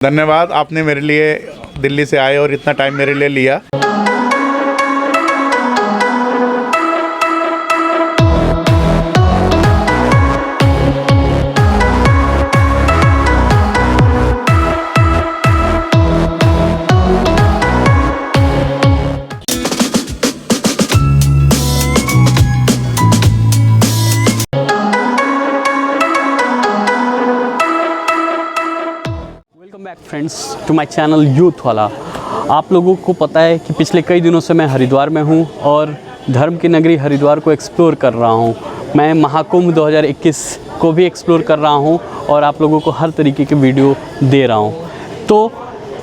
धन्यवाद, आपने मेरे लिए दिल्ली से आए और इतना टाइम मेरे लिए लिया। Back friends to my channel यूथ वाला। आप लोगों को पता है कि पिछले कई दिनों से मैं हरिद्वार में हूं और धर्म की नगरी हरिद्वार को एक्सप्लोर कर रहा हूं। मैं महाकुंभ 2021 को भी एक्सप्लोर कर रहा हूं और आप लोगों को हर तरीके के वीडियो दे रहा हूं। तो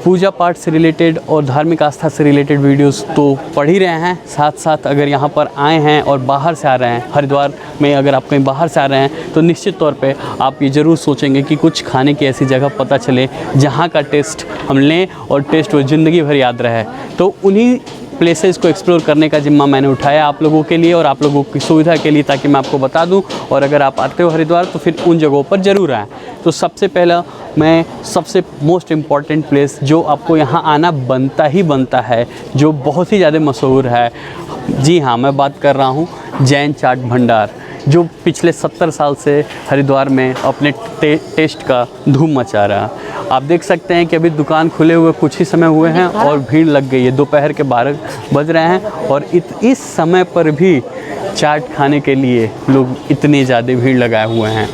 पूजा पाठ से रिलेटेड और धार्मिक आस्था से रिलेटेड वीडियोस तो पढ़ ही रहे हैं, साथ साथ अगर यहाँ पर आए हैं और बाहर से आ रहे हैं, हरिद्वार में अगर आप कहीं बाहर से आ रहे हैं तो निश्चित तौर पे आप ये ज़रूर सोचेंगे कि कुछ खाने की ऐसी जगह पता चले जहाँ का टेस्ट हम लें और टेस्ट वो ज़िंदगी भर याद रहे। तो उन्हीं प्लेसेस को एक्सप्लोर करने का जिम्मा मैंने उठाया आप लोगों के लिए और आप लोगों की सुविधा के लिए, ताकि मैं आपको बता दूं। और अगर आप आते हो हरिद्वार तो फिर उन जगहों पर ज़रूर आएँ। तो सबसे पहला मैं सबसे मोस्ट इम्पॉर्टेंट प्लेस जो आपको यहाँ आना बनता ही बनता है, जो बहुत ही ज़्यादा मशहूर है, जी हाँ, मैं बात कर रहा हूँ जैन चाट भंडार, जो पिछले 70 साल से हरिद्वार में अपने टेस्ट का धूम मचा रहा है। आप देख सकते हैं कि अभी दुकान खुले हुए कुछ ही समय हुए हैं और भीड़ लग गई है। दोपहर के 12 बज रहे हैं और इस समय पर भी चाट खाने के लिए लोग इतनी ज़्यादा भीड़ लगाए हुए हैं।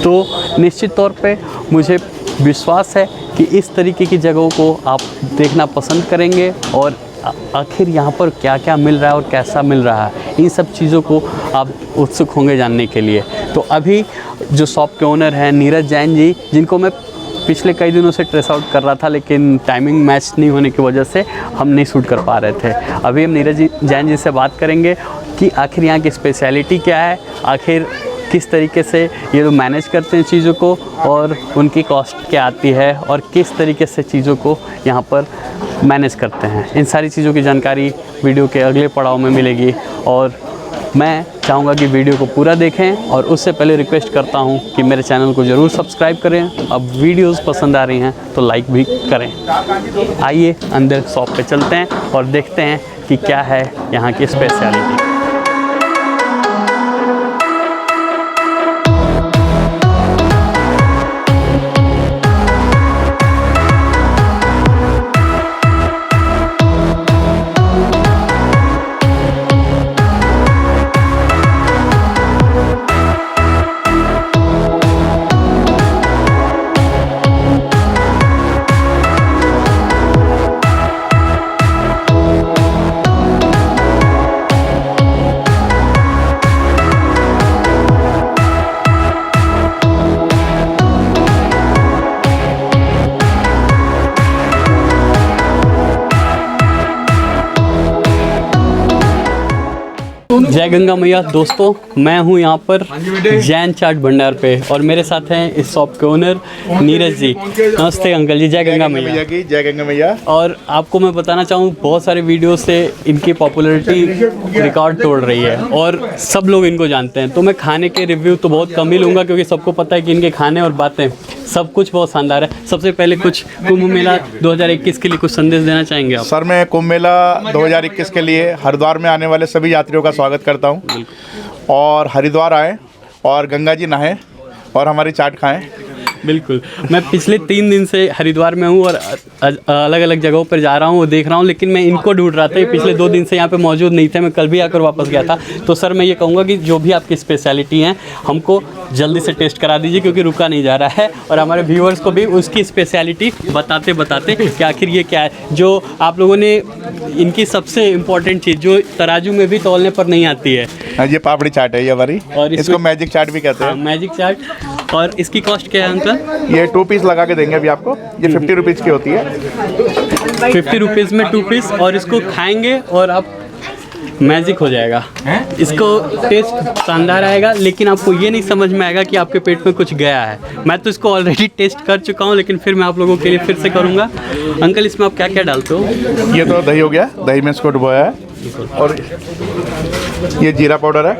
तो निश्चित तौर पे मुझे विश्वास है कि इस तरीके की जगहों को आप देखना पसंद करेंगे और आखिर यहाँ पर क्या क्या मिल रहा है और कैसा मिल रहा है, इन सब चीज़ों को आप उत्सुक होंगे जानने के लिए। तो अभी जो शॉप के ओनर हैं नीरज जैन जी, जिनको मैं पिछले कई दिनों से ट्रेस आउट कर रहा था लेकिन टाइमिंग मैच नहीं होने की वजह से हम नहीं शूट कर पा रहे थे। अभी हम नीरज जैन जी से बात करेंगे कि आखिर यहाँ की स्पेशलिटी क्या है, आखिर किस तरीके से ये लोग मैनेज करते हैं चीज़ों को और उनकी कॉस्ट क्या आती है और किस तरीके से चीज़ों को यहाँ पर मैनेज करते हैं। इन सारी चीज़ों की जानकारी वीडियो के अगले पड़ाव में मिलेगी और मैं चाहूँगा कि वीडियो को पूरा देखें। और उससे पहले रिक्वेस्ट करता हूँ कि मेरे चैनल को ज़रूर सब्सक्राइब करें। अब वीडियोस पसंद आ रही हैं तो लाइक भी करें। आइए अंदर शॉप पे चलते हैं और देखते हैं कि क्या है यहाँ की स्पेशलिटी। जय गंगा मैया। दोस्तों, मैं हूं यहाँ पर जैन चाट भंडार पे और मेरे साथ हैं इस शॉप के ओनर नीरज जी। नमस्ते अंकल जी। जय गंगा मैया की जय गंगा मैया। और आपको मैं बताना चाहूँ, बहुत सारे वीडियो से इनकी पॉपुलैरिटी रिकॉर्ड तोड़ रही है और सब लोग इनको जानते हैं। तो मैं खाने के रिव्यू तो बहुत कम ही लूँगा क्योंकि सबको पता है कि इनके खाने और बातें सब कुछ बहुत शानदार है। सबसे पहले कुछ कुंभ मेला 2021 के लिए कुछ संदेश देना चाहेंगे आप? सर, मैं कुंभ मेला 2021 के लिए हरिद्वार में आने वाले सभी यात्रियों का स्वागत करता हूं और हरिद्वार आएँ और गंगा जी नहाएं और हमारी चाट खाएं। बिल्कुल। मैं पिछले 3 दिन से हरिद्वार में हूँ और अलग अलग जगहों पर जा रहा हूँ और देख रहा हूँ, लेकिन मैं इनको ढूंढ रहा था। पिछले 2 दिन से यहाँ पे मौजूद नहीं थे, मैं कल भी आकर वापस गया था। तो सर, मैं ये कहूँगा कि जो भी आपकी स्पेशलिटी हैं हमको जल्दी से टेस्ट करा दीजिए क्योंकि रुका नहीं जा रहा है और हमारे व्यूअर्स को भी उसकी स्पेशलिटी बताते बताते कि आखिर ये क्या है जो आप लोगों ने, इनकी सबसे इम्पोर्टेंट चीज़ जो तराजू में भी तौलने पर नहीं आती है। हाँ, ये पापड़ी चाट है ये हमारी, और इसको मैजिक चाट भी कहते हैं। मैजिक चाट। और इसकी कॉस्ट क्या है अंकल? ये 2 पीस लगा के देंगे अभी आपको। ये 50 रुपीज़ की होती है। 50 रुपीज़ में 2 पीस और इसको खाएंगे और आप मैजिक हो जाएगा। इसको टेस्ट शानदार आएगा, लेकिन आपको ये नहीं समझ में आएगा कि आपके पेट में कुछ गया है। मैं तो इसको ऑलरेडी टेस्ट कर चुका हूँ, लेकिन फिर मैं आप लोगों के लिए फिर से करूँगा। अंकल, इसमें आप क्या क्या डालते हो? ये तो दही हो गया, दही में इसको डुबोया है और ये जीरा पाउडर है,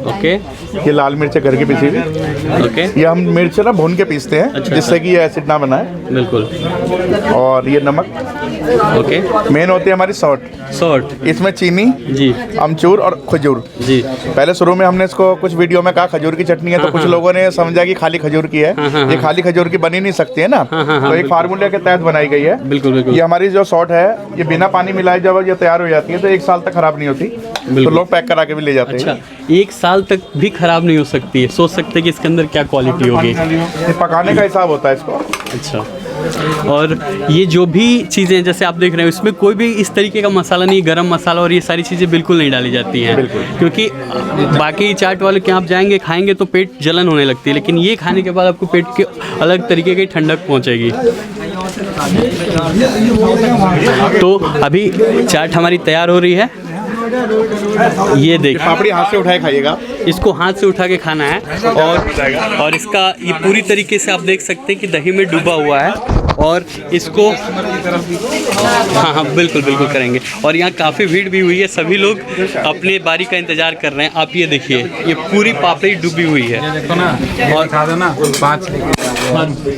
ओके ये लाल मिर्च घर की पिसी हुई, ओके, ये हम मिर्च ना भून के पीसते हैं जिससे कि ये एसिड ना बनाए। बिल्कुल। और ये नमक, ओके, मेन होती है हमारी सॉल्ट। सॉल्ट, इसमें चीनी जी अमचूर और खजूर। जी, पहले शुरू में हमने इसको कुछ वीडियो में कहा खजूर की चटनी है, तो कुछ लोगों ने समझा कि खाली खजूर की है। ये खाली खजूर की बनी नहीं सकती है ना, तो एक फार्मूले के तहत बनाई गई है। बिल्कुल बिल्कुल। ये हमारी जो सॉल्ट है ये बिना पानी मिलाए जब ये तैयार हो जाती है तो 1 साल तक खराब नहीं होती, तो लोग पैक करा के भी ले जाते अच्छा, हैं। 1 साल तक भी खराब नहीं हो सकती है। सोच सकते हैं कि इसके अंदर क्या क्वालिटी होगी। ये पकाने का हिसाब होता है इसको। अच्छा, और ये जो भी चीज़ें जैसे आप देख रहे हो इसमें कोई भी इस तरीके का मसाला नहीं, गरम मसाला और ये सारी चीज़ें बिल्कुल नहीं डाली जाती हैं। बिल्कुल। क्योंकि बाकी चाट वाले के आप जाएंगे खाएंगे तो पेट जलन होने लगती है, लेकिन ये खाने के बाद आपको पेट के अलग तरीके की ठंडक पहुंचेगी। तो अभी चाट हमारी तैयार हो रही है। ये देखिए, पापड़ी हाथ से उठाए खाइएगा। इसको हाथ से उठा के खाना है और इसका ये पूरी तरीके से आप देख सकते हैं कि दही में डूबा हुआ है और इसको हाँ हाँ बिल्कुल बिल्कुल करेंगे। और यहाँ काफ़ी भीड़ भी हुई है, सभी लोग अपने बारी का इंतज़ार कर रहे हैं। आप ये देखिए, ये पूरी पापड़ी डूबी हुई है और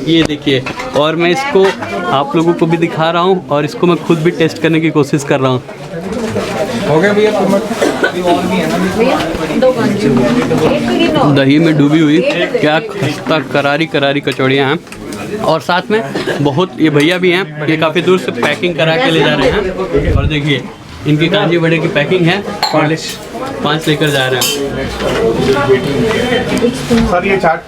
ये देखिए, और मैं इसको आप लोगों को भी दिखा रहा हूँ और इसको मैं खुद भी टेस्ट करने की कोशिश कर रहा हूँ। हो गया भैया, दही में डूबी हुई क्या खस्ता करारी करारी कचौड़ियाँ हैं और साथ में बहुत ये भैया भी हैं, ये काफ़ी दूर से पैकिंग करा के ले जा रहे हैं। और देखिए इनकी कांजी बड़े की पैकिंग है, 5 लेकर जा रहे हैं। सर ये चाट,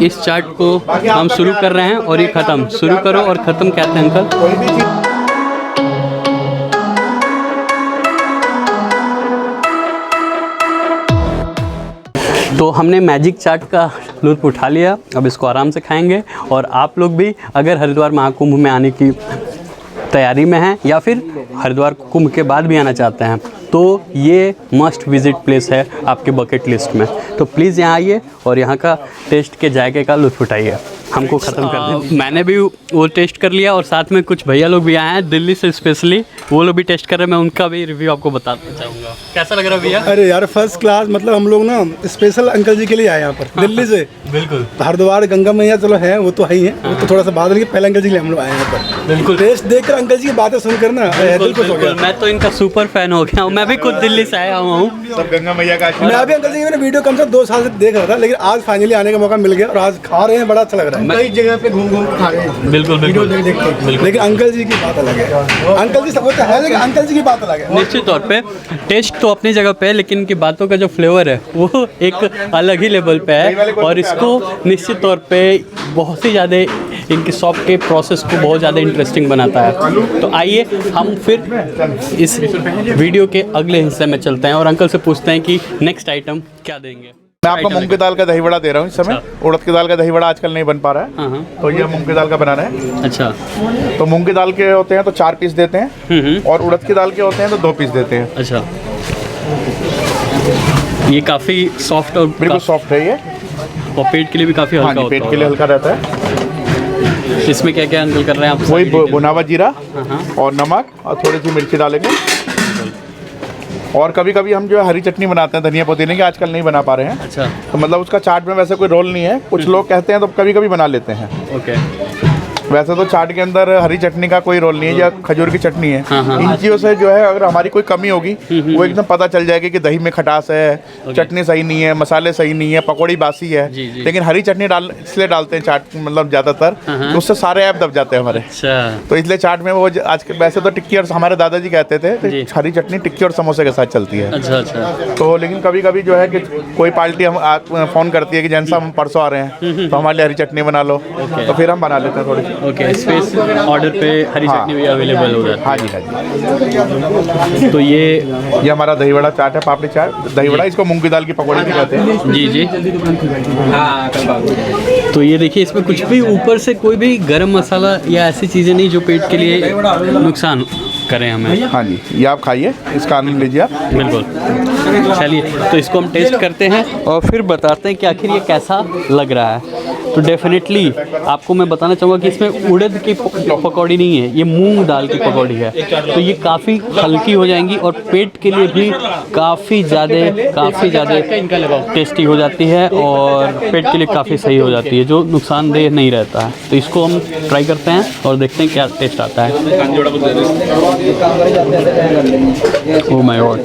इस चाट को हम शुरू कर रहे हैं और ये ख़त्म, शुरू करो और ख़त्म कहते हैं अंकल। कोई भी चीज़ तो हमने मैजिक चाट का लुत्फ़ उठा लिया, अब इसको आराम से खाएंगे। और आप लोग भी अगर हरिद्वार महाकुंभ में आने की तैयारी में हैं या फिर हरिद्वार कुंभ के बाद भी आना चाहते हैं तो ये मस्ट विज़िट प्लेस है आपके बकेट लिस्ट में। तो प्लीज़ यहाँ आइए और यहाँ का टेस्ट के जायके का लुत्फ़ उठाइए। हमको ख़त्म कर दें। मैंने भी वो टेस्ट कर लिया और साथ में कुछ भैया लोग भी आए हैं दिल्ली से स्पेशली, वो लोग भी टेस्ट कर रहे हैं। मैं उनका भी रिव्यू आपको बताना चाहूँगा। कैसा लग रहा है भैया? अरे यार फर्स्ट क्लास, मतलब हम लोग ना स्पेशल अंकल जी के लिए आए यहाँ पर दिल्ली से। बिल्कुल। हरिद्वार गंगा मैया चलो है, वो तो है ही है, वो तो थोड़ा सा बाद में पहले अंकल जी के लिए हम लोग आए यहाँ पर। बिल्कुल। टेस्ट देखकर अंकल जी की बातें सुनकर ना दिल खुश हो गया। मैं तो इनका सुपर फैन हो गया हूँ, मैं भी खुद दिल्ली से आया हुआ हूँ। सब गंगा मैया का मैं अभी अंकल जी की मैंने वीडियो कम से 2 साल से देख रहा था, लेकिन आज फाइनली आने का मौका मिल गया और आज खा रहे हैं, बड़ा अच्छा लग रहा है। कई जगह पे घूम घूम खा रहे हैं, बिल्कुल बिल्कुल देखते, लेकिन अंकल जी की बात अलग है। अंकल जी सब होता है, लेकिन अंकल जी की बात अलग है। निश्चित तौर पे टेस्ट तो अपनी जगह पे है, लेकिन इनकी बातों का जो फ्लेवर है वो एक अलग ही लेवल पे है। और इसको निश्चित तौर पे बहुत ही ज़्यादा इनकी शॉप के प्रोसेस को बहुत ज़्यादा इंटरेस्टिंग बनाता है। तो आइए हम फिर इस वीडियो के अगले हिस्से में चलते हैं और अंकल से पूछते हैं कि नेक्स्ट आइटम क्या देंगे। मैं आपको मूंग की दाल का दही बड़ा दे रहा हूँ इस समय। उड़द की दाल का दही बड़ा आजकल नहीं बन पा रहा है, हाँ। तो ये मूंग की दाल का बनाना है। अच्छा, तो मूंग की दाल के होते हैं तो 4 पीस देते हैं और उड़द की दाल के होते हैं तो 2 पीस देते हैं। अच्छा, ये काफ़ी सॉफ्ट और बिल्कुल सॉफ्ट है ये, और पेट के लिए भी काफ़ी हाँ हल्का जी, पेट होता के लिए है। हल्का रहता है। इसमें क्या क्या अंकल कर रहे हैं आप? वही सारी डिटेल? भुना हुआ जीरा हाँ। और नमक और थोड़ी सी मिर्ची डालेंगे। और कभी कभी हम जो है हरी चटनी बनाते हैं धनिया पुदीने की, आजकल नहीं बना पा रहे हैं। अच्छा, तो मतलब उसका चाट में वैसे कोई रोल नहीं है, कुछ लोग कहते हैं तो कभी कभी बना लेते हैं। ओके। वैसे तो चाट के अंदर हरी चटनी का कोई रोल नहीं है या खजूर की चटनी है। हाँ। इन चीज़ों से जो है अगर हमारी कोई कमी होगी वो एकदम पता चल जाएगी कि दही में खटास है, चटनी सही नहीं है, मसाले सही नहीं है, पकौड़ी बासी है। जी। लेकिन हरी चटनी इसलिए डालते हैं चाट मतलब ज़्यादातर, तो उससे सारे ऐप दब जाते हैं हमारे। अच्छा, तो इसलिए चाट में वो आज वैसे तो टिक्की और हमारे दादाजी कहते थे जी। तो हरी चटनी टिक्की और समोसे के साथ चलती है। अच्छा। तो लेकिन कभी कभी जो है कि कोई पार्टी हम फ़ोन करती है कि जैन साहब हम परसों आ रहे हैं तो हमारे लिए हरी चटनी बना लो, तो फिर हम बना लेते हैं थोड़ी सी। ओके, स्पेस ऑर्डर पे हरी हाँ। चटनी भी अवेलेबल हो जाती हाँ जी, हाँ जी। है। तो ये हमारा दही बड़ा चाट है, पापड़ी चाट दही बड़ा, इसको मूंग की दाल की पकौड़ी भी कहते हैं। जी। तो ये देखिए, इसमें कुछ भी ऊपर से कोई भी गरम मसाला या ऐसी चीज़ें नहीं जो पेट के लिए नुकसान करें हमें। हाँ जी, ये आप खाइए, इसका आनंद लीजिए आप। बिल्कुल। चलिए, तो इसको हम टेस्ट करते हैं और फिर बताते हैं कि आखिर ये कैसा लग रहा है। तो डेफिनेटली आपको मैं बताना चाहूँगा कि इसमें उड़द की पकौड़ी नहीं है, ये मूंग दाल की पकौड़ी है। तो ये काफ़ी हल्की हो जाएंगी और पेट के लिए भी काफ़ी ज़्यादा टेस्टी हो जाती है और पेट के लिए काफ़ी सही हो जाती है, जो नुकसानदेह नहीं रहता है। तो इसको हम ट्राई करते हैं और देखते हैं क्या टेस्ट आता है। Oh my God,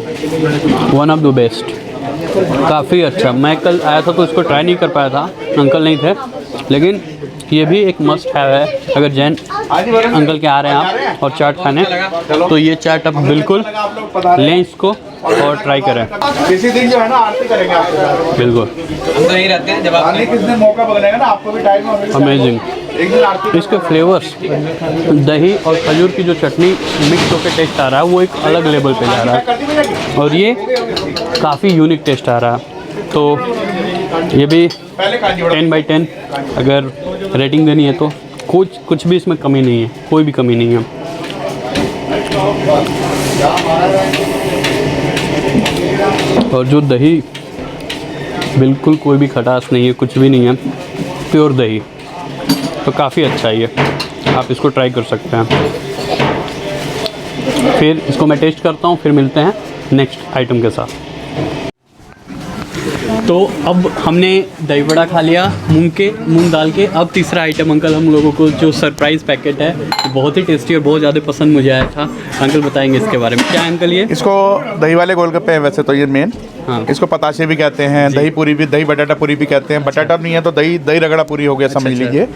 one of the best, काफ़ी अच्छा। मैं कल आया था तो इसको ट्राई नहीं कर पाया था, अंकल नहीं थे, लेकिन ये भी एक मस्ट है अगर जैन अंकल के आ रहे हैं आप और चाट खाने, तो ये चाट आप बिल्कुल लें इसको और ट्राई करें। किसी दिन जो है ना आरती करेंगे आपके साथ। बिल्कुल हम तो यही रहते हैं जब आप किस दिन मौका बनेगा ना, आपको भी टाइम अमेजिंग। एक दिन आरती। इसके फ्लेवर्स, दही और खजूर की जो चटनी मिक्स होकर टेस्ट आ रहा है वो एक अलग लेवल पे जा रहा है और ये काफ़ी यूनिक टेस्ट आ रहा है। तो ये भी 10/10 अगर रेटिंग देनी है तो कुछ भी इसमें कमी नहीं है, कोई भी कमी नहीं है। और जो दही, बिल्कुल कोई भी खटास नहीं है, कुछ भी नहीं है, प्योर दही, तो काफ़ी अच्छा है ये, आप इसको ट्राई कर सकते हैं। फिर इसको मैं टेस्ट करता हूँ, फिर मिलते हैं नेक्स्ट आइटम के साथ। तो अब हमने दही बड़ा खा लिया मूंग दाल के। अब तीसरा आइटम अंकल हम लोगों को जो सरप्राइज़ पैकेट है, बहुत ही टेस्टी और बहुत ज़्यादा पसंद मुझे आया था। अंकल बताएंगे इसके बारे में, क्या है अंकल ये? इसको दही वाले गोलगप्पे हैं वैसे तो ये मेन। हाँ। इसको पताशे भी कहते हैं, दही पूरी भी, दही बटाटा पूरी भी कहते हैं। बटाटा नहीं है तो दही रगड़ा पूरी हो गया, समझ लीजिए।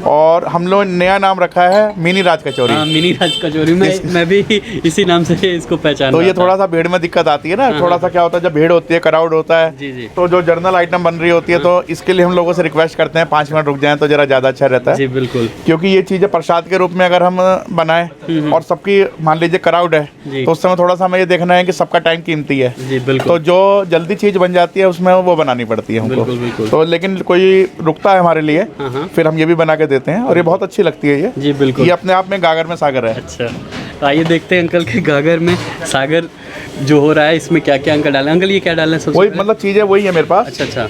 और हम लोग नया नाम रखा है मिनी राज कचौरी। हाँ, मिनी राज कचौरी। मैं भी इसी नाम से इसको पहचान। तो ये थोड़ा सा भीड़ में दिक्कत आती है ना, थोड़ा सा क्या होता है जब भीड़ होती है, क्राउड होता है, जी। तो जो जर्नल आइटम बन रही होती है, तो इसके लिए हम लोगों से रिक्वेस्ट करते हैं 5 मिनट रुक जाएं तो जरा ज़्यादा अच्छा रहता है। जी बिल्कुल, क्योंकि ये चीज़ें प्रसाद के रूप में अगर हम बनाएं और सबकी मान लीजिए क्राउड है, तो उस समय थोड़ा सा हमें ये देखना है कि सबका टाइम कीमती है। जी बिल्कुल। तो जो जल्दी चीज़ बन जाती है उसमें वो बनानी पड़ती है हमको। बिल्कुल। तो लेकिन कोई रुकता है हमारे लिए, फिर हम ये भी बना के देते हैं और ये बहुत अच्छी लगती है। ये जी बिल्कुल, ये अपने आप में गागर में सागर है। अच्छा, तो आइए देखते हैं अंकल के गागर में सागर जो हो रहा है, इसमें क्या क्या अंकल डाले। अंकल ये क्या डाले हैं? वही मतलब चीज़ें वही है मेरे पास। अच्छा,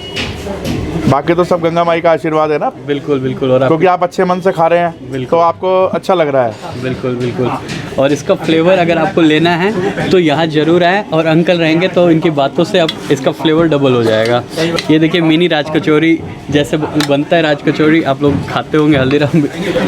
बाकी तो सब गंगा माई का आशीर्वाद है ना। बिल्कुल। और क्योंकि आप अच्छे मन से खा रहे हैं तो आपको अच्छा लग रहा है। बिल्कुल। और इसका फ्लेवर अगर आपको लेना है तो यहाँ ज़रूर आए, और अंकल रहेंगे तो इनकी बातों से अब इसका फ्लेवर डबल हो जाएगा। ये देखिए मिनी राज कचौरी जैसे बनता है, राज कचौरी आप लोग खाते होंगे हल्दीराम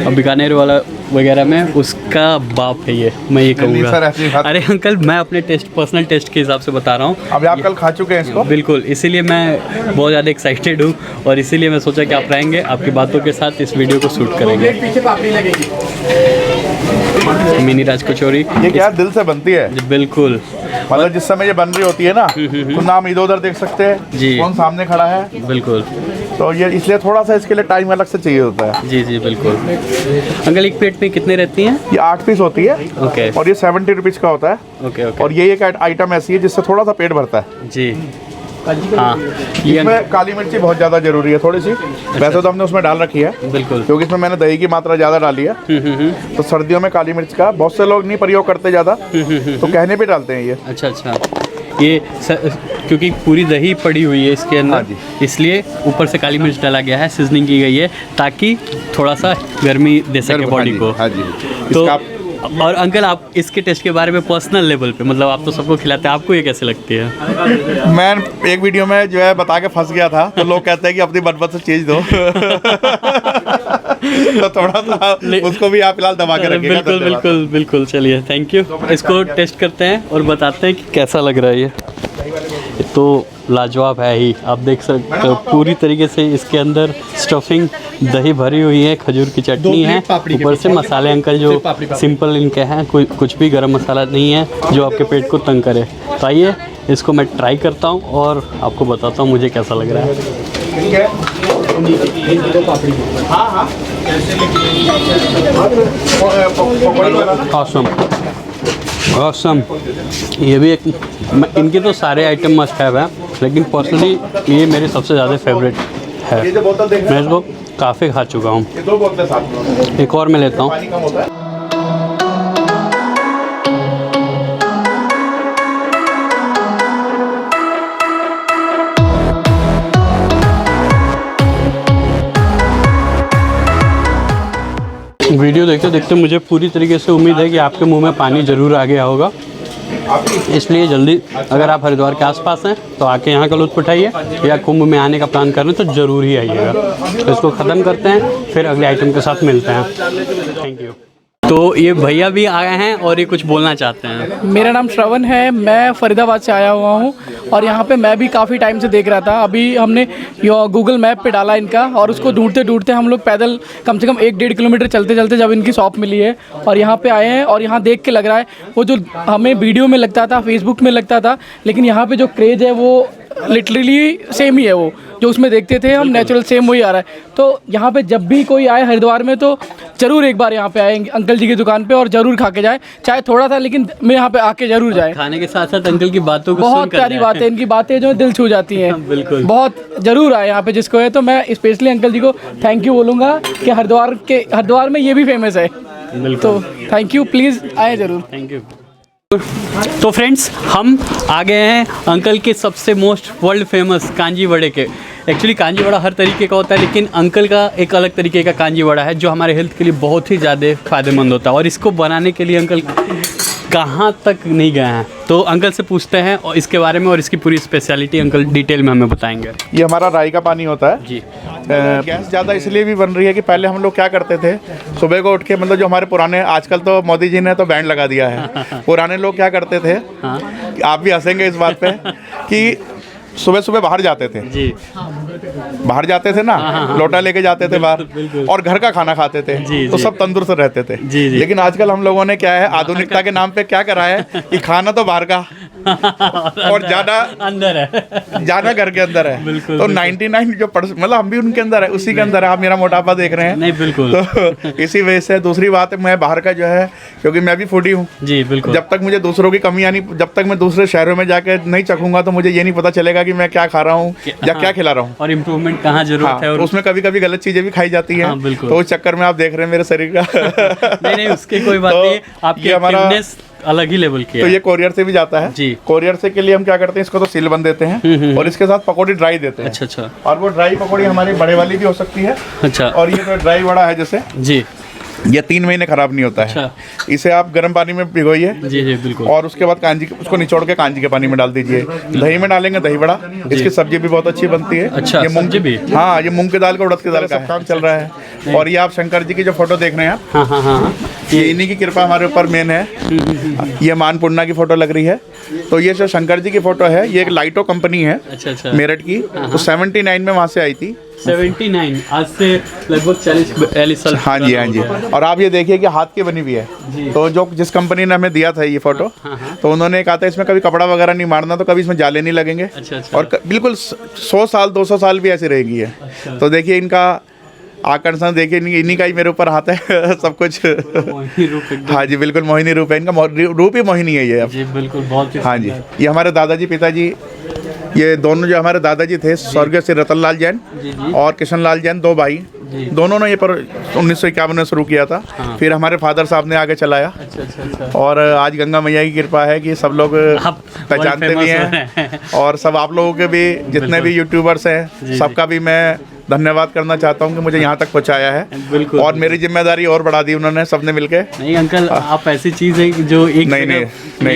और बीकानेर वाला वगैरह में, उसका बाप है ये, मैं ये कहूँगा। अरे अंकल, मैं अपने पर्सनल टेस्ट के हिसाब से बता रहा हूँ। अभी आप कल खा चुके हैं इसको? बिल्कुल, इसीलिए मैं बहुत ज़्यादा एक्साइटेड हूँ और इसीलिए मैं सोचा कि आप रहेंगे, आपकी बातों के साथ इस वीडियो को शूट करेंगे। पीछे पापड़ी लगेगी। मिनी राज कचौरी ये क्या दिल से बनती है। बिल्कुल, मतलब जिस समय ये बन रही होती है ना, तो ना हम इधर उधर देख सकते हैं जी, कौन सामने खड़ा है। बिल्कुल। तो ये इसलिए थोड़ा सा इसके लिए टाइम अलग से चाहिए होता है। जी बिल्कुल। अंकल एक प्लेट में कितने रहती हैं? ये 8 पीस होती है। ओके। और ये 70 रुपीज़ का होता है। ओके। और ये एक आइटम ऐसी है जिससे थोड़ा सा पेट भरता है। जी हाँ, ये इसमें काली मिर्ची बहुत ज़्यादा जरूरी है, थोड़ी सी। वैसे तो हमने उसमें डाल रखी है बिल्कुल, क्योंकि इसमें मैंने दही की मात्रा ज़्यादा डाली है। तो सर्दियों में काली मिर्च का बहुत से लोग नहीं प्रयोग करते ज़्यादा, तो कहने पे डालते हैं ये। अच्छा, ये क्योंकि पूरी दही पड़ी हुई है इसके अंदर, इसलिए ऊपर से काली मिर्च डाला गया है, सीजनिंग की गई है ताकि थोड़ा सा गर्मी दे सके बॉडी को। हाँ जी। तो और अंकल, आप इसके टेस्ट के बारे में पर्सनल लेवल पे, मतलब आप तो सबको खिलाते हैं, आपको ये कैसे लगती है? मैं एक वीडियो में जो है बता के फंस गया था, तो लोग कहते हैं कि अपनी मनपसंद से चीज़ दो। तो थोड़ा सा उसको भी आप फिलहाल दबा के रखिएगा। बिल्कुल। चलिए, थैंक यू। इसको टेस्ट करते हैं और बताते हैं कि कैसा लग रहा है ये। तो लाजवाब है ही, आप देख सकते हो पूरी तरीके से इसके अंदर स्टफिंग दही भरी हुई है, खजूर की चटनी है, ऊपर से मसाले अंकल जो सिंपल इनके हैं, कोई कुछ भी गरम मसाला नहीं है जो आपके पेट को तंग करे। तो आइए इसको मैं ट्राई करता हूँ और आपको बताता हूँ मुझे कैसा लग रहा है। ऑसम। ये भी एक, इनके तो सारे आइटम मस्ट हैव है, लेकिन पर्सनली ये मेरे सबसे ज़्यादा फेवरेट है। मैं इसको काफ़ी खा चुका हूँ। एक और मैं लेता हूँ। वीडियो देखते देखते मुझे पूरी तरीके से उम्मीद है कि आपके मुंह में पानी ज़रूर आ गया होगा, इसलिए जल्दी अगर आप हरिद्वार के आसपास हैं तो आके यहाँ का लुत्फ़ उठाइए, या कुंभ में आने का प्लान कर रहे हैं तो ज़रूर ही आइएगा। तो इसको ख़त्म करते हैं, फिर अगले आइटम के साथ मिलते हैं। Thank you. तो ये भैया भी आए हैं और ये कुछ बोलना चाहते हैं। मेरा नाम श्रवण है, मैं फरीदाबाद से आया हुआ हूँ और यहाँ पे मैं भी काफ़ी टाइम से देख रहा था। अभी हमने गूगल मैप पे डाला इनका और उसको ढूंढते ढूंढते हम लोग पैदल कम से कम 1-1.5 किलोमीटर चलते चलते जब इनकी शॉप मिली है और यहाँ पे आए हैं। और यहाँ देख के लग रहा है वो जो हमें वीडियो में लगता था, फेसबुक में लगता था, लेकिन यहाँ पर जो क्रेज़ है वो लिटरली सेम ही है। वो जो उसमें देखते थे हम, नेचुरल सेम वही आ रहा है। तो यहाँ पे जब भी कोई आए हरिद्वार में तो ज़रूर एक बार यहाँ पे आएंगे अंकल जी की दुकान पे और ज़रूर खा के जाए, चाहे थोड़ा था लेकिन मैं यहाँ पे आके ज़रूर जाए। खाने के साथ साथ अंकल की बातों को बहुत प्यारी बात है, इनकी बातें जो दिल छू जाती हैं। बिल्कुल, बहुत ज़रूर आए यहाँ पे जिसको है। तो मैं स्पेशली अंकल जी को थैंक यू बोलूँगा कि हरिद्वार में ये भी फेमस है। तो थैंक यू, प्लीज़ आए ज़रूर। Thank you. तो फ्रेंड्स, हम आ गए हैं अंकल के सबसे मोस्ट वर्ल्ड फेमस कांजी वड़े के। एक्चुअली कांजी वड़ा हर तरीके का होता है, लेकिन अंकल का एक अलग तरीके का कांजी वड़ा है जो हमारे हेल्थ के लिए बहुत ही ज़्यादा फ़ायदेमंद होता है। और इसको बनाने के लिए अंकल कहाँ तक नहीं गए हैं, तो अंकल से पूछते हैं और इसके बारे में और इसकी पूरी स्पेशलिटी अंकल डिटेल में हमें बताएंगे। ये हमारा राई का पानी होता है जी। गैस ज़्यादा इसलिए भी बन रही है कि पहले हम लोग क्या करते थे, सुबह को उठ के, मतलब जो हमारे पुराने, आजकल तो मोदी जी ने तो बैंड लगा दिया है, पुराने लोग क्या करते थे, आप भी हंसेंगे इस बात पे, कि सुबह सुबह बाहर जाते थे जी, बाहर जाते थे ना, लोटा लेके जाते थे बाहर और घर का खाना खाते थे, तो सब तंदुरुस्त रहते थे। लेकिन आजकल हम लोगों ने क्या है, आधुनिकता के नाम पे क्या करा है कि खाना तो बाहर का और जाना अंदर है, जाना घर के अंदर है। तो 99 जो मतलब हम भी उनके अंदर है, उसी के अंदर है। आप मेरा मोटापा देख रहे हैं। नहीं, बिल्कुल। तो इसी वजह से दूसरी बात है, मैं बाहर का जो है, क्योंकि मैं भी फूडी हूँ जी, बिल्कुल। जब तक मुझे दूसरों की कमी आनी, जब तक मैं दूसरे शहरों में जाके नहीं चखूंगा तो मुझे ये नहीं पता चलेगा कि मैं क्या खा रहा हूँ या क्या खिला रहा हूँ, और इम्प्रूवमेंट कहाँ जरूरत है। और उसमें कभी कभी गलत चीजें भी खाई जाती हैं। बिल्कुल। तो उस चक्कर में आप देख रहे हैं मेरे शरीर का नहीं, उसकी कोई बात नहीं, आपकी फिटनेस अलग ही लेवल की है। तो ये कोरियर से भी जाता है जी। कोरियर से के लिए हम क्या करते हैं, इसको तो सील बंद देते हैं और इसके साथ पकौड़ी ड्राई देते हैं। अच्छा। और वो ड्राई पकौड़ी हमारी बड़े वाली भी हो सकती है। अच्छा। और ये जो ड्राई वड़ा है जैसे जी, ये 3 महीने खराब नहीं होता है। अच्छा। इसे आप गर्म पानी में भिगोइए जी, बिल्कुल। और उसके बाद कांजी उसको निचोड़ के कांजी के पानी में डाल दीजिए। दही में डालेंगे दही बड़ा, इसकी सब्जी भी बहुत अच्छी बनती है। अच्छा, ये मूंग भी? हाँ, ये मूंग की दाल का, उड़द की दाल का काम चल रहा है। और ये आप शंकर जी की जो फोटो देख रहे हैं आप, हाँ, ये इन्हीं की कृपा हमारे ऊपर मेन है। ये मानपूर्णा की फोटो लग रही है। तो ये जो शंकर जी की फोटो है, ये एक लाइटो कंपनी है अच्छा मेरठ की। तो 79 में वहाँ से आई थी। 79, आज से लगभग 40 साल। हाँ जी, हाँ जी। और आप ये देखिए कि हाथ की बनी हुई है। तो जो जिस कंपनी ने हमें दिया था ये फोटो, तो उन्होंने कहा था इसमें कभी कपड़ा वगैरह नहीं मारना, तो कभी इसमें जाले नहीं लगेंगे। अच्छा। और बिल्कुल 100 साल 200 साल भी ऐसी रहेगी है। तो देखिए इनका आकर्षण देखिए, इन्हीं का ही मेरे ऊपर हाथ है सब कुछ। हाँ जी, बिल्कुल मोहिनी रूप है इनका, रूप ही मोहिनी है ये। जी, बिल्कुल, बहुत ही। हाँ जी, ये हमारे दादाजी पिताजी, ये दोनों जो हमारे दादाजी थे, स्वर्गीय श्री रतन लाल जैन और किशन लाल जैन, 2 भाई, दोनों ने ये पर 1951 में शुरू किया था। फिर हमारे फादर साहब ने आगे चलाया। अच्छा। और आज गंगा मैया की कृपा है कि सब लोग पहचानते भी हैं। और सब आप लोगों के भी जितने भी यूट्यूबर्स हैं, सबका भी मैं धन्यवाद करना चाहता हूँ कि मुझे यहाँ तक पहुँचाया है। और मेरी जिम्मेदारी और बढ़ा दी उन्होंने, सबने मिलके। नहीं अंकल, आप ऐसी चीज़ है जो एक नहीं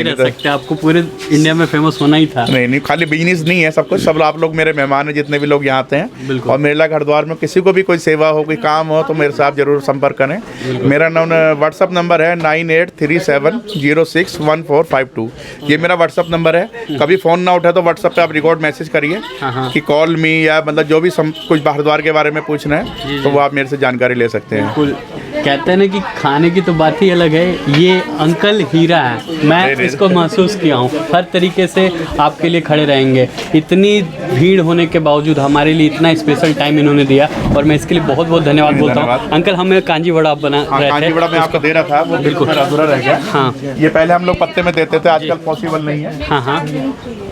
रह सकते, आपको पूरे इंडिया में फेमस होना ही था। नहीं, खाली बिजनेस नहीं है सब कुछ। सब आप लोग मेरे मेहमान हैं, जितने भी लोग यहाँ आते हैं। और मेरे लाख हरिद्वार में किसी को भी कोई सेवा हो, कोई काम हो, तो मेरे साथ जरूर संपर्क करें। मेरा व्हाट्सअप नंबर है 9837061452। ये मेरा व्हाट्सअप नंबर है। कभी फ़ोन ना उठे तो व्हाट्सअप पे आप रिकॉर्ड मैसेज करिए कि कॉल मी, या मतलब जो भी कुछ हरिद्वार के बारे में पूछना है तो वो आप मेरे से जानकारी ले सकते हैं। बिल्कुल। कहते हैं ना कि खाने की तो बात ही अलग है, ये अंकल हीरा है। मैं इसको महसूस किया हूँ, हर तरीके से आपके लिए खड़े रहेंगे। इतनी भीड़ होने के बावजूद हमारे लिए इतना स्पेशल टाइम इन्होंने दिया, और मैं इसके लिए बहुत बहुत धन्यवाद बोलता हूँ। अंकल, हमें कांजी वड़ा बना रहे थे। कांजी वड़ा मैं आपको दे रहा था, वो बिल्कुल अधूरा रह गया। हाँ, ये पहले हम लोग पत्ते में देते थे, आजकल पॉसिबल नहीं है। हाँ।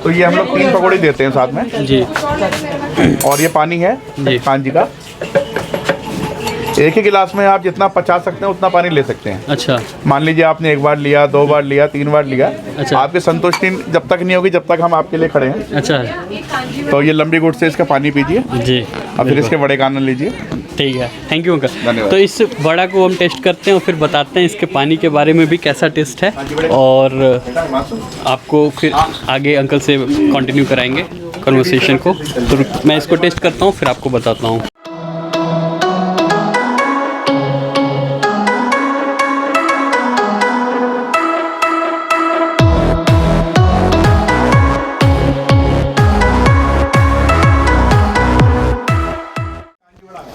तो ये हम लोग 3 पकौड़ी देते हैं साथ में जी। और ये पानी है कांजी का। एक ही गिलास में आप जितना पचा सकते हैं उतना पानी ले सकते हैं। अच्छा। मान लीजिए आपने 1 बार लिया, 2 बार लिया, 3 बार लिया। अच्छा। आपकी संतुष्टि जब तक नहीं होगी जब तक हम आपके लिए खड़े हैं। अच्छा। तो ये लंबी गुट से इसका पानी पीजिए जी। और फिर इसके बड़े का आनंद लीजिए। ठीक है, थैंक यू अंकल। धन्यवाद। तो इस वड़ा को हम टेस्ट करते हैं और फिर बताते हैं इसके पानी के बारे में भी कैसा टेस्ट है, और आपको फिर आगे अंकल से कंटिन्यू कराएंगे कन्वर्सेशन को। तो मैं इसको टेस्ट करता हूँ, फिर आपको बताता हूँ।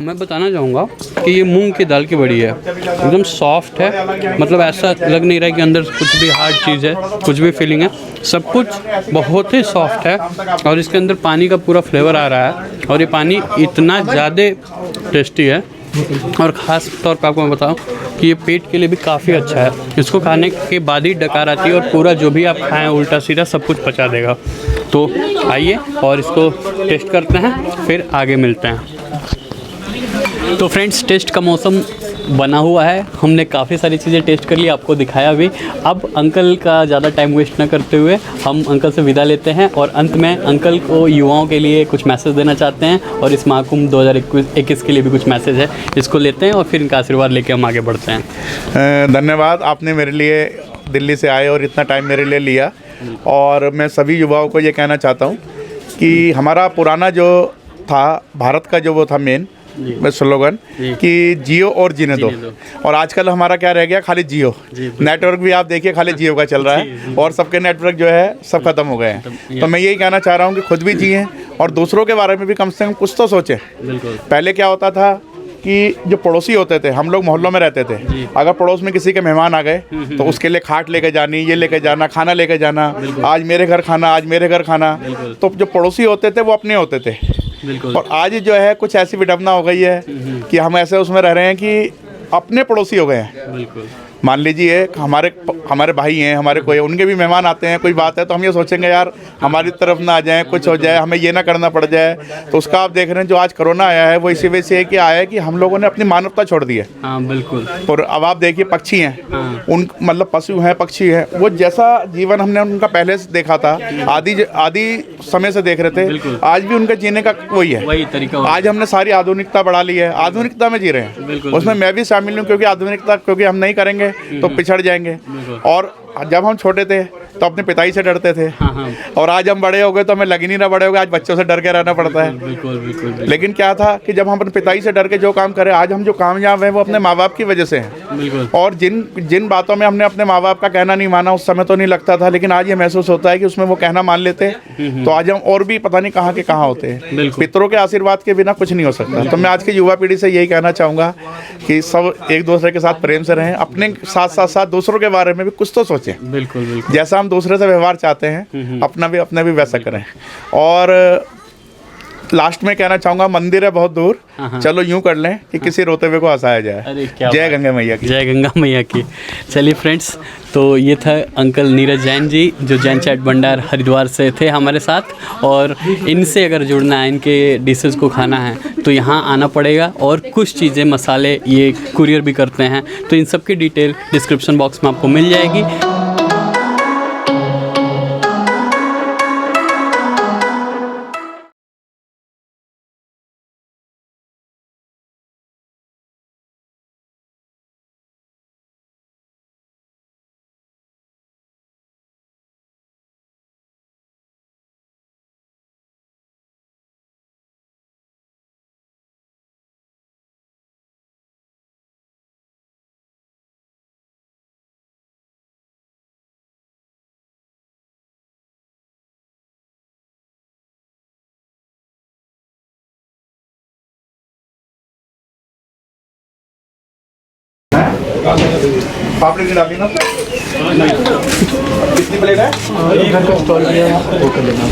मैं बताना चाहूँगा कि ये मूंग की दाल की बड़ी है, एकदम सॉफ्ट है। मतलब ऐसा लग नहीं रहा है कि अंदर कुछ भी हार्ड चीज़ है, कुछ भी फीलिंग है। सब कुछ बहुत ही सॉफ्ट है और इसके अंदर पानी का पूरा फ्लेवर आ रहा है, और ये पानी इतना ज़्यादा टेस्टी है। और ख़ास तौर पर आपको मैं बताऊँ कि ये पेट के लिए भी काफ़ी अच्छा है। इसको खाने के बाद ही डकार आती है और पूरा जो भी आप खाएँ उल्टा सीधा सब कुछ पचा देगा। तो आइए और इसको टेस्ट करते हैं, फिर आगे मिलते हैं। तो फ्रेंड्स, टेस्ट का मौसम बना हुआ है, हमने काफ़ी सारी चीज़ें टेस्ट कर ली, आपको दिखाया भी। अब अंकल का ज़्यादा टाइम वेस्ट ना करते हुए हम अंकल से विदा लेते हैं, और अंत में अंकल को युवाओं के लिए कुछ मैसेज देना चाहते हैं, और इस महाकुंभ 2021 के लिए भी कुछ मैसेज है, इसको लेते हैं और फिर इनका आशीर्वाद लेके हम आगे बढ़ते हैं। धन्यवाद, आपने मेरे लिए दिल्ली से आए और इतना टाइम मेरे लिए लिया। और मैं सभी युवाओं को ये कहना चाहता हूँ कि हमारा पुराना जो था भारत का जो वो था मेन स्लोगन कि जियो और जीने दो, और आजकल हमारा क्या रह गया, खाली जियो। नेटवर्क भी आप देखिए खाली जियो का चल रहा है, और सबके नेटवर्क जो है सब खत्म हो गए हैं। तो मैं यही कहना चाह रहा हूँ कि खुद भी जिए और दूसरों के बारे में भी कम से कम कुछ तो सोचें। पहले क्या होता था कि जो पड़ोसी होते थे, हम लोग मोहल्लों में रहते थे, अगर पड़ोस में किसी के मेहमान आ गए तो उसके लिए खाट लेके जानी, ये लेके जाना, खाना लेके जाना, आज मेरे घर खाना, आज मेरे घर खाना। तो जो पड़ोसी होते थे वो अपने होते थे। और आज जो है कुछ ऐसी विडंबना हो गई है कि हम ऐसे उसमें रह रहे हैं कि अपने पड़ोसी हो गए हैं। मान लीजिए हमारे भाई हैं, हमारे कोई, उनके भी मेहमान आते हैं, कोई बात है तो हम ये सोचेंगे यार हमारी तरफ ना आ जाए, कुछ हो जाए, हमें ये ना करना पड़ जाए। तो उसका आप देख रहे हैं जो आज कोरोना आया है वो इसी वजह से कि आया है कि हम लोगों ने अपनी मानवता छोड़ दी है। हाँ बिल्कुल। और अब आप देखिए पक्षी हैं, उन मतलब पशु हैं, पक्षी हैं, वो जैसा जीवन हमने उनका पहले से देखा था, आदि समय से देख रहे थे, आज भी उनका जीने का वही तरीका। आज हमने सारी आधुनिकता बढ़ा ली है, आधुनिकता में जी रहे हैं, उसमें मैं भी शामिल हूँ, क्योंकि आधुनिकता क्योंकि हम नहीं करेंगे तो पिछड़ जाएंगे। और जब हम छोटे थे तो अपने पिताई से डरते थे, और आज हम बड़े हो गए तो हमें लग नहीं रहा बड़े हो गए, आज बच्चों से डर के रहना पड़ता है। बिल्कुल। लेकिन क्या था कि जब हम अपने पिताई से डर के जो काम करें, आज हम जो कामयाब हैं वो अपने माँ बाप की वजह से हैं। और जिन बातों में हमने अपने माँ बाप का कहना नहीं माना, उस समय तो नहीं लगता था, लेकिन आज ये महसूस होता है कि उसमें वो कहना मान लेते तो आज हम और भी पता नहीं कहाँ के कहाँ होते हैं। पितरों के आशीर्वाद के बिना कुछ नहीं हो सकता। तो मैं आज की युवा पीढ़ी से यही कहना चाहूँगा कि सब एक दूसरे के साथ प्रेम से रहें, अपने साथ दूसरों के बारे में भी कुछ तो सोचें। बिल्कुल। जैसा हम दूसरे से व्यवहार चाहते हैं अपना भी वैसा करें। और लास्ट में कहना चाहूँगा, मंदिर है बहुत दूर, चलो यूं कर लें कि किसी रोते हुए को हंसाया जाए। जय गंगा मैया की। जय गंगा मैया की। चलिए फ्रेंड्स, तो ये था अंकल नीरज जैन जी, जो जैन चाट भंडार हरिद्वार से थे हमारे साथ। और इनसे अगर जुड़ना है, इनके डिशेज़ को खाना है तो यहाँ आना पड़ेगा। और कुछ चीज़ें मसाले ये कुरियर भी करते हैं, तो इन सब की डिटेल डिस्क्रिप्शन बॉक्स में आपको मिल जाएगी। पापड़ी की डाली ना कितनी प्लेट है? घर का स्टॉल है वो कर लेना।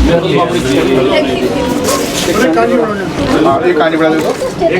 एक कांजी बना दे दो।